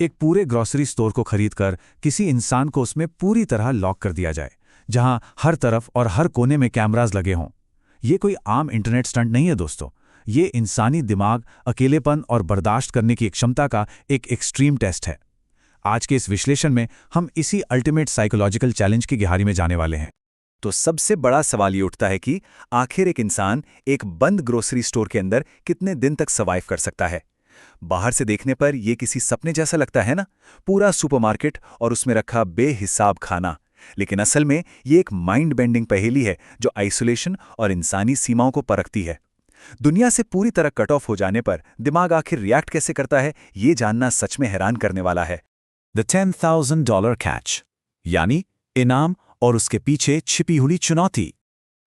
एक पूरे grocery store को खरीदकर किसी इंसान को उसमें पूरी तरह लॉक कर दिया जाए, जहां हर तरफ और हर कोने में कैमरास लगे हों। ये कोई आम इंटरनेट स्टंट नहीं है दोस्तों। ये इंसानी दिमाग, अकेलेपन और बर्दाश्त करने की क्षमता का एक एक्सट्रीम टेस्ट है। आज के इस विश्लेषण में हम इसी अल्टीमेट साइकोलॉजिकल चैलेंज की गहराई में जाने वाले हैं। तो सबसे बड़ा सवाल ये उठता है कि आखिर एक इंसान एक बंद ग्रोसरी स्टोर के अंदर कितने दिन तक सर्वाइव कर सकता है। बाहर से देखने पर यह किसी सपने जैसा लगता है ना, पूरा सुपरमार्केट और उसमें रखा बेहिसाब खाना। लेकिन असल में ये एक माइंड बेंडिंग पहेली है जो आइसोलेशन और इंसानी सीमाओं को परखती है। दुनिया से पूरी तरह कट ऑफ हो जाने पर दिमाग आखिर रिएक्ट कैसे करता है, ये जानना सच में हैरान करने वाला है। द $10,000 कैच, यानी इनाम और उसके पीछे छिपी हुई चुनौती।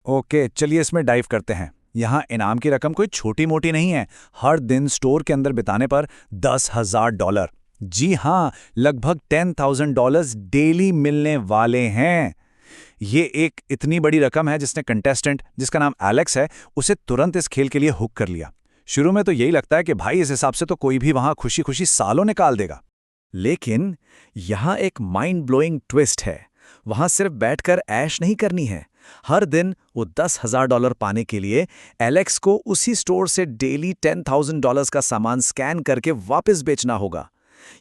ओके, चलिए इसमें डाइव करते हैं। यहाँ इनाम की रकम कोई छोटी मोटी नहीं है। हर दिन स्टोर के अंदर बिताने पर $10,000, जी हाँ, लगभग $10,000 डेली मिलने वाले हैं। ये एक इतनी बड़ी रकम है जिसने कंटेस्टेंट, जिसका नाम एलेक्स है, उसे तुरंत इस खेल के लिए हुक कर लिया। शुरू में तो यही लगता है कि भाई इस हिसाब से तो कोई भी वहां खुशी खुशी सालों निकाल देगा। लेकिन यहाँ एक माइंड ब्लोइंग ट्विस्ट है। वहां सिर्फ बैठकर ऐश नहीं करनी है। हर दिन वो $10,000 पाने के लिए एलेक्स को उसी स्टोर से डेली $10,000 का सामान स्कैन करके वापस बेचना होगा।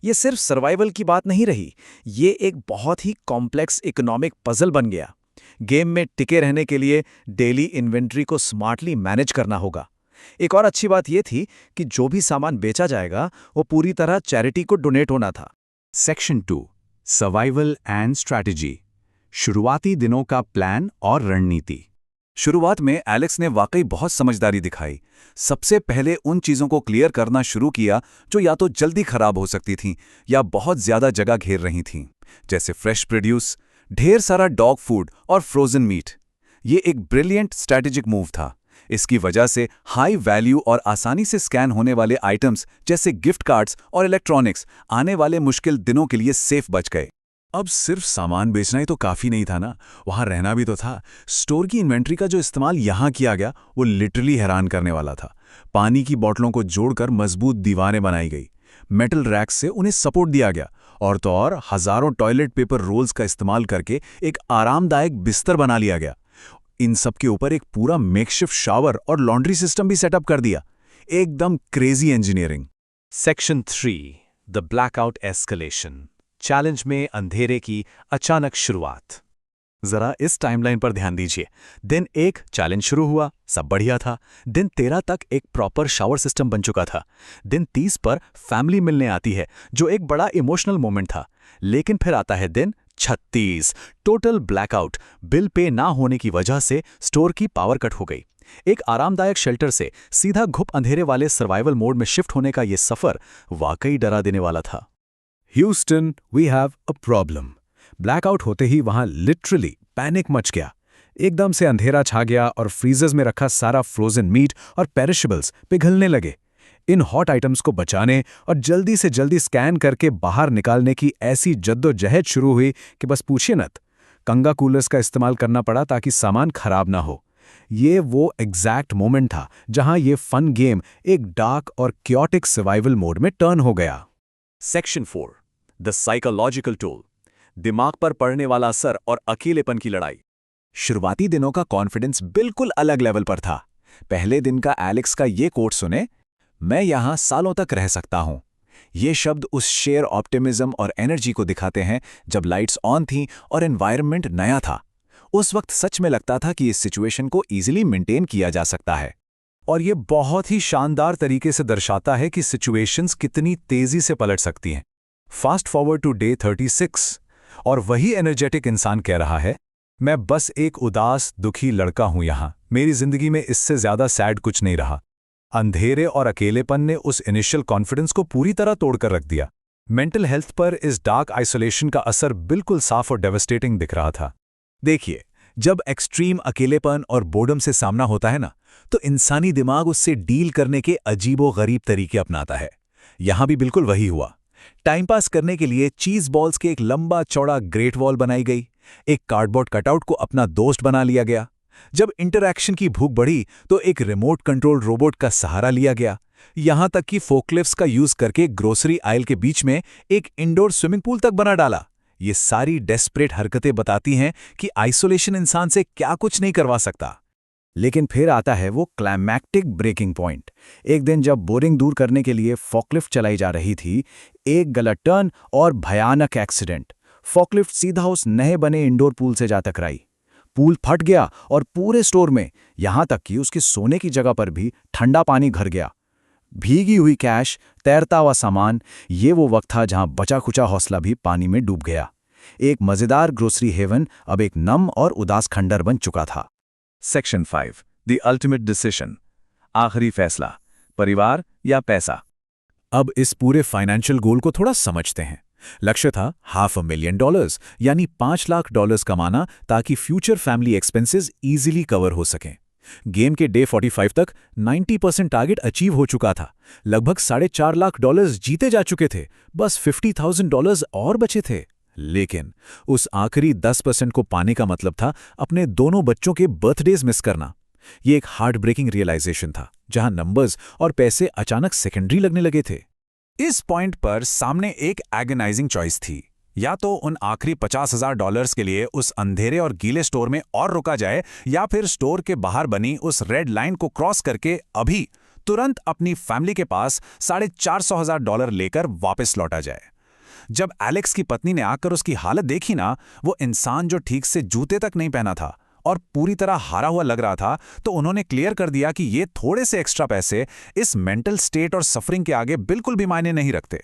ये सिर्फ सर्वाइवल की बात नहीं रही, ये एक बहुत ही कॉम्प्लेक्स इकोनॉमिक पजल बन गया। गेम में टिके रहने के लिए डेली इन्वेंट्री को स्मार्टली मैनेज करना होगा। एक और अच्छी बात यह थी कि जो भी सामान बेचा जाएगा वो पूरी तरह चैरिटी को डोनेट होना था। सेक्शन 2, सर्वाइवल एंड स्ट्रैटेजी, शुरुआती दिनों का प्लान और रणनीति। शुरुआत में एलेक्स ने वाकई बहुत समझदारी दिखाई। सबसे पहले उन चीज़ों को क्लियर करना शुरू किया जो या तो जल्दी खराब हो सकती थीं या बहुत ज़्यादा जगह घेर रही थीं, जैसे फ्रेश प्रोड्यूस, ढेर सारा डॉग फूड और फ्रोजन मीट। ये एक ब्रिलियंट स्ट्रैटेजिक मूव था। इसकी वजह से हाई वैल्यू और आसानी से स्कैन होने वाले आइटम्स जैसे गिफ्ट कार्ड्स और इलेक्ट्रॉनिक्स आने वाले मुश्किल दिनों के लिए सेफ बच गए। अब सिर्फ सामान बेचना ही तो काफ़ी नहीं था ना, वहाँ रहना भी तो था। स्टोर की इन्वेंट्री का जो इस्तेमाल यहाँ किया गया वो लिटरली हैरान करने वाला था। पानी की बोतलों को जोड़कर मजबूत दीवारें बनाई गई, मेटल रैक्स से उन्हें सपोर्ट दिया गया, और तो और हज़ारों टॉयलेट पेपर रोल्स का इस्तेमाल करके एक आरामदायक बिस्तर बना लिया गया। इन सब के ऊपर एक पूरा मेकशिफ्ट शावर और लॉन्ड्री सिस्टम भी सेटअप कर दिया। एकदम crazy engineering. Section 3, the blackout escalation, challenge में अंधेरे की अचानक शुरुआत। जरा इस टाइमलाइन पर ध्यान दीजिए। दिन 1 चैलेंज शुरू हुआ, सब बढ़िया था। दिन 13 तक एक प्रॉपर शावर सिस्टम बन चुका था। दिन 30 पर फैमिली मिलने आती है, जो एक बड़ा इमोशनल मोमेंट था। लेकिन फिर आता है दिन 36, टोटल ब्लैकआउट। बिल पे ना होने की वजह से स्टोर की पावर कट हो गई। एक आरामदायक शेल्टर से सीधा घुप अंधेरे वाले सर्वाइवल मोड में शिफ्ट होने का यह सफर वाकई डरा देने वाला था। Houston, we have a problem. Blackout होते ही वहां लिटरली पैनिक मच गया। एकदम से अंधेरा छा गया और फ्रीजर्स में रखा सारा फ्रोजन मीट और पेरिशेबल्स पिघलने लगे। इन हॉट आइटम्स को बचाने और जल्दी से जल्दी स्कैन करके बाहर निकालने की ऐसी जद्दोजहद शुरू हुई कि बस पूछिए मत। कंगा कूलर्स का इस्तेमाल करना पड़ा ताकि सामान खराब ना हो। ये वो एग्जैक्ट मोमेंट था जहां ये फन गेम एक डार्क और क्योटिक सर्वाइवल मोड में टर्न हो गया। सेक्शन 4, द साइकोलॉजिकल टूल, दिमाग पर पड़ने वाला असर और अकेलेपन की लड़ाई। शुरुआती दिनों का कॉन्फिडेंस बिल्कुल अलग लेवल पर था। पहले दिन का एलेक्स का ये कोट सुने, मैं यहां सालों तक रह सकता हूं। ये शब्द उस शेयर ऑप्टिमिज्म और एनर्जी को दिखाते हैं जब लाइट्स ऑन थीं और एनवायरनमेंट नया था। उस वक्त सच में लगता था कि इस सिचुएशन को इजीली मेंटेन किया जा सकता है। और ये बहुत ही शानदार तरीके से दर्शाता है कि सिचुएशंस कितनी तेजी से पलट सकती हैं। फास्ट फॉरवर्ड टू डे 36 और वही एनर्जेटिक इंसान कह रहा है, मैं बस एक उदास दुखी लड़का हूं यहां, मेरी जिंदगी में इससे ज्यादा सैड कुछ नहीं रहा। अंधेरे और अकेलेपन ने उस इनिशियल कॉन्फिडेंस को पूरी तरह तोड़कर रख दिया। मेंटल हेल्थ पर इस डार्क आइसोलेशन का असर बिल्कुल साफ और डेवस्टेटिंग दिख रहा था। देखिए, जब एक्सट्रीम अकेलेपन और बोर्डम से सामना होता है ना, तो इंसानी दिमाग उससे डील करने के अजीबो-गरीब तरीके अपनाता है। यहां भी बिल्कुल वही हुआ। टाइम पास करने के लिए चीज बॉल्स के एक लंबा चौड़ा ग्रेट वॉल बनाई गई। एक कार्डबोर्ड कटआउट को अपना दोस्त बना लिया गया। जब इंटरैक्शन की भूख बढ़ी तो एक रिमोट कंट्रोल रोबोट का सहारा लिया गया, यहां तक कि फोकलिफ्ट्स का यूज करके ग्रोसरी आयल के बीच में एक इंडोर स्विमिंग पूल तक बना डाला। ये सारी डेस्परेट हरकतें बताती हैं कि आइसोलेशन इंसान से क्या कुछ नहीं करवा सकता। लेकिन फिर आता है वो क्लाइमैक्टिक ब्रेकिंग पॉइंट। एक दिन जब बोरिंग दूर करने के लिए फॉकलिफ्ट चलाई जा रही थी, एक गलत टर्न और भयानक एक्सीडेंट। फॉकलिफ्ट सीधा उस नए बने इंडोर पूल से जा टकराई। पूल फट गया और पूरे स्टोर में, यहां तक कि उसके सोने की जगह पर भी ठंडा पानी घर गया। भीगी हुई कैश, तैरता हुआ सामान, ये वो वक्त था जहां बचा खुचा हौसला भी पानी में डूब गया। एक मजेदार ग्रोसरी हेवन अब एक नम और उदास खंडर बन चुका था। सेक्शन 5 द अल्टीमेट डिसीजन, आखिरी फैसला, परिवार या पैसा। अब इस पूरे फाइनेंशियल गोल को थोड़ा समझते हैं। लक्ष्य था $500,000 यानी $5 लाख कमाना, ताकि future family expenses easily cover हो सकें। गेम के डे 45 तक 90% टारगेट अचीव हो चुका था। लगभग $4.5 लाख जीते जा चुके थे, बस $50,000 और बचे थे। लेकिन उस आखिरी 10% को पाने का मतलब था अपने दोनों बच्चों के बर्थडेज मिस करना। ये एक हार्ट ब्रेकिंग रियलाइजेशन था, जहां नंबर्स और पैसे अचानक सेकेंडरी लगने लगे थे। इस पॉइंट पर सामने एक एगनाइजिंग चॉइस थी। या तो उन आखिरी $50,000 के लिए उस अंधेरे और गीले स्टोर में और रुका जाए, या फिर स्टोर के बाहर बनी उस रेड लाइन को क्रॉस करके अभी तुरंत अपनी फैमिली के पास $450,000 लेकर वापस लौटा जाए। जब एलेक्स की पत्नी ने आकर उसकी हालत देखी ना, वो इंसान जो ठीक से जूते तक नहीं पहना था और पूरी तरह हारा हुआ लग रहा था, तो उन्होंने क्लियर कर दिया कि ये थोड़े से एक्स्ट्रा पैसे इस मेंटल स्टेट और सफरिंग के आगे बिल्कुल भी मायने नहीं रखते।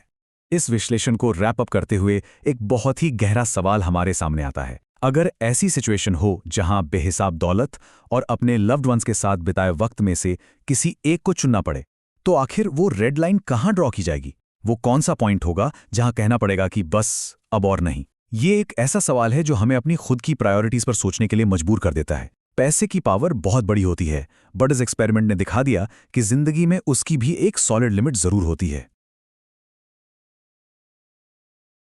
इस विश्लेषण को रैप अप करते हुए एक बहुत ही गहरा सवाल हमारे सामने आता है। अगर ऐसी सिचुएशन हो जहां बेहिसाब दौलत और अपने लव्ड वंस के साथ बिताए वक्त में से किसी एक को चुनना पड़े, तो आखिर वो रेड लाइन कहां ड्रॉ की जाएगी? वो कौन सा पॉइंट होगा जहां कहना पड़ेगा कि बस अब और नहीं? ये एक ऐसा सवाल है जो हमें अपनी खुद की प्रायोरिटीज पर सोचने के लिए मजबूर कर देता है। पैसे की पावर बहुत बड़ी होती है, बट इस एक्सपेरिमेंट ने दिखा दिया कि जिंदगी में उसकी भी एक सॉलिड लिमिट जरूर होती है।